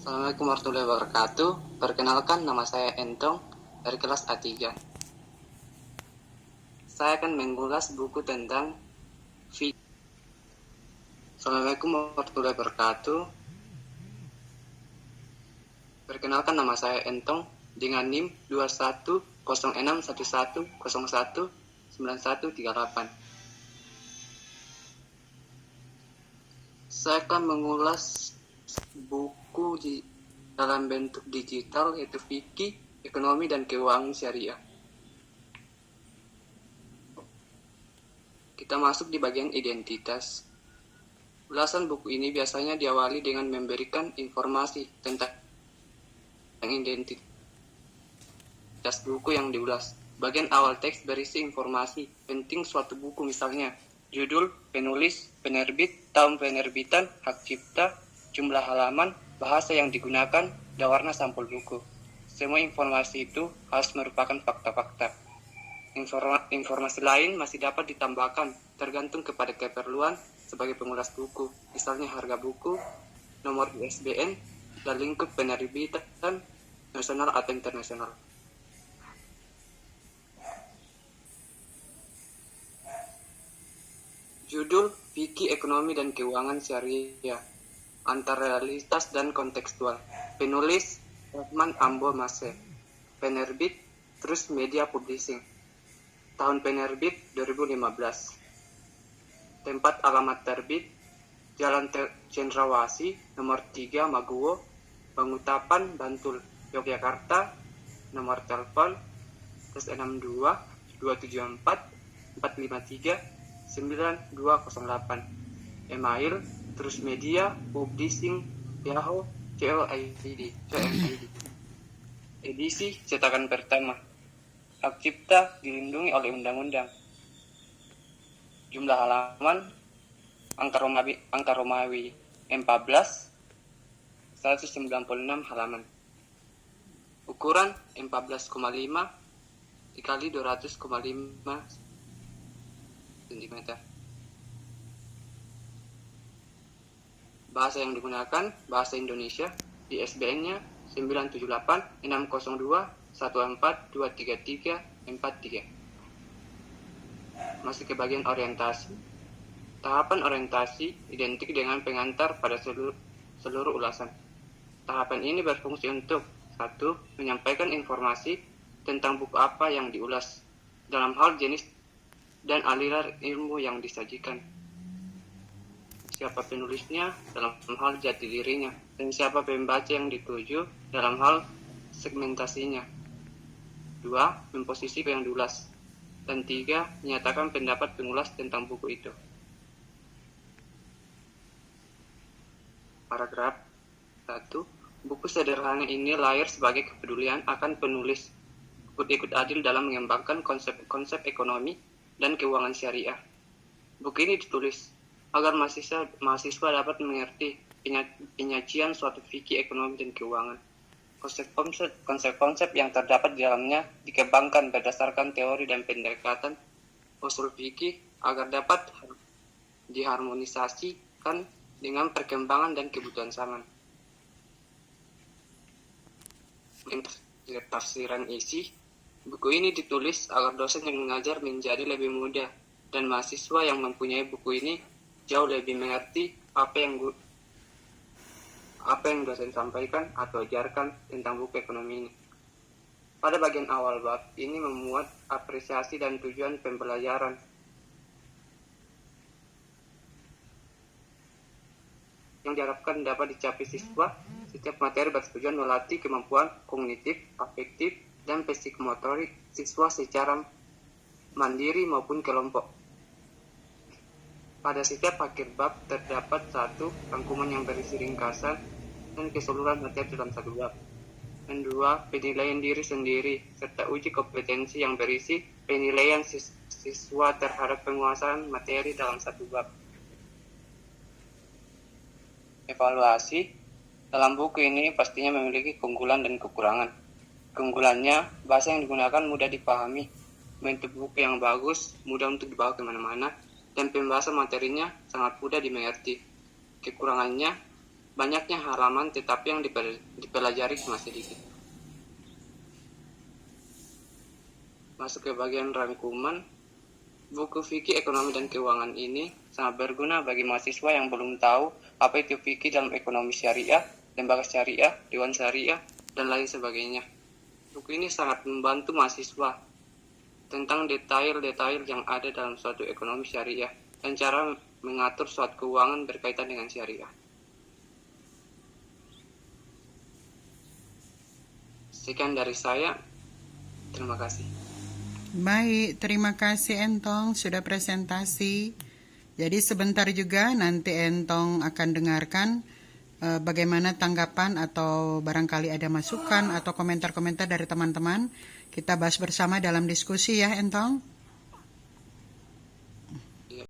Assalamualaikum warahmatullahi wabarakatuh. Perkenalkan, nama saya Entong dari kelas A3. Saya akan mengulas buku tentang fikih. Assalamualaikum warahmatullahi wabarakatuh. Perkenalkan, nama saya Entong dengan NIM 210611019138. Saya akan mengulas buku dalam bentuk digital, yaitu fikih, ekonomi, dan keuangan syariah. Kita masuk di bagian identitas. Ulasan buku ini biasanya diawali dengan memberikan informasi tentang identitas buku yang diulas. Bagian awal teks berisi informasi penting suatu buku, misalnya judul, penulis, penerbit, tahun penerbitan, hak cipta, jumlah halaman, bahasa yang digunakan, dan warna sampul buku. Semua informasi itu harus merupakan fakta-fakta. Informasi lain masih dapat ditambahkan tergantung kepada keperluan sebagai pengulas buku, misalnya harga buku, nomor ISBN, dan lingkup penerbitan nasional atau internasional. Judul Fikih Ekonomi dan Keuangan Syariah, antara realitas dan kontekstual. Penulis Rahman Ambo Mase. Penerbit Terus Media Publishing. Tahun penerbit 2015. Tempat alamat terbit Jalan Cendrawasih nomor 3 Maguwo, Bangutapan, Bantul, Yogyakarta. Nomor telepon 62 274 453 9208. Email terusmedia publishing yahoo co.id. Edisi cetakan pertama. Hak cipta dilindungi oleh undang-undang. Jumlah halaman angka Romawi 14 196 halaman. Ukuran 14,5 dikali 200,5 cm. Bahasa yang digunakan bahasa Indonesia. ISBN-nya 978 602 1423343. Masih ke bagian orientasi. Tahapan orientasi identik dengan pengantar pada seluruh ulasan. Tahapan ini berfungsi untuk 1. Menyampaikan informasi tentang buku apa yang diulas dalam hal jenis dan aliran ilmu yang disajikan, siapa penulisnya dalam hal jati dirinya, dan siapa pembaca yang dituju dalam hal segmentasinya. 2. Memposisi yang diulas. Dan 3. Menyatakan pendapat pengulas tentang buku itu. Paragraf 1. Buku sederhana ini lahir sebagai kepedulian akan penulis ikut adil dalam mengembangkan konsep ekonomi dan keuangan syariah. Buku ini ditulis agar mahasiswa dapat mengerti penyajian suatu fikih ekonomi dan keuangan. Konsep-konsep yang terdapat di dalamnya dikembangkan berdasarkan teori dan pendekatan usul fikih agar dapat diharmonisasikan dengan perkembangan dan kebutuhan zaman. Tafsiran isi. Buku ini ditulis agar dosen yang mengajar menjadi lebih mudah dan mahasiswa yang mempunyai buku ini jauh lebih mengerti apa yang dosen sampaikan atau ajarkan tentang buku ekonomi ini. Pada bagian awal bab ini memuat apresiasi dan tujuan pembelajaran. Yang diharapkan dapat dicapai siswa. Setiap materi bertujuan melatih kemampuan kognitif, afektif, dan psikomotorik siswa secara mandiri maupun kelompok. Pada setiap akhir bab terdapat satu rangkuman yang berisi ringkasan dan keseluruhan materi dalam satu bab. Dan 2. Penilaian diri sendiri serta uji kompetensi yang berisi penilaian siswa terhadap penguasaan materi dalam satu bab. Evaluasi. Dalam buku ini pastinya memiliki keunggulan dan kekurangan. Keunggulannya, bahasa yang digunakan mudah dipahami, bentuk buku yang bagus, mudah untuk dibawa kemana-mana, dan pembahasan materinya sangat mudah dimengerti. Kekurangannya, banyaknya halaman tetapi yang dipelajari cuma sedikit. Masuk ke bagian rangkuman, buku fikih ekonomi dan keuangan ini sangat berguna bagi mahasiswa yang belum tahu apa itu fikih dalam ekonomi syariah, lembaga syariah, dewan syariah, dan lain sebagainya. Buku ini sangat membantu mahasiswa tentang detail-detail yang ada dalam suatu ekonomi syariah dan cara mengatur suatu keuangan berkaitan dengan syariah. Sekian dari saya. Terima kasih. Baik, terima kasih Entong sudah presentasi. Jadi sebentar juga nanti Entong akan dengarkan bagaimana tanggapan atau barangkali ada masukan atau komentar-komentar dari teman-teman. Kita bahas bersama dalam diskusi ya Entong.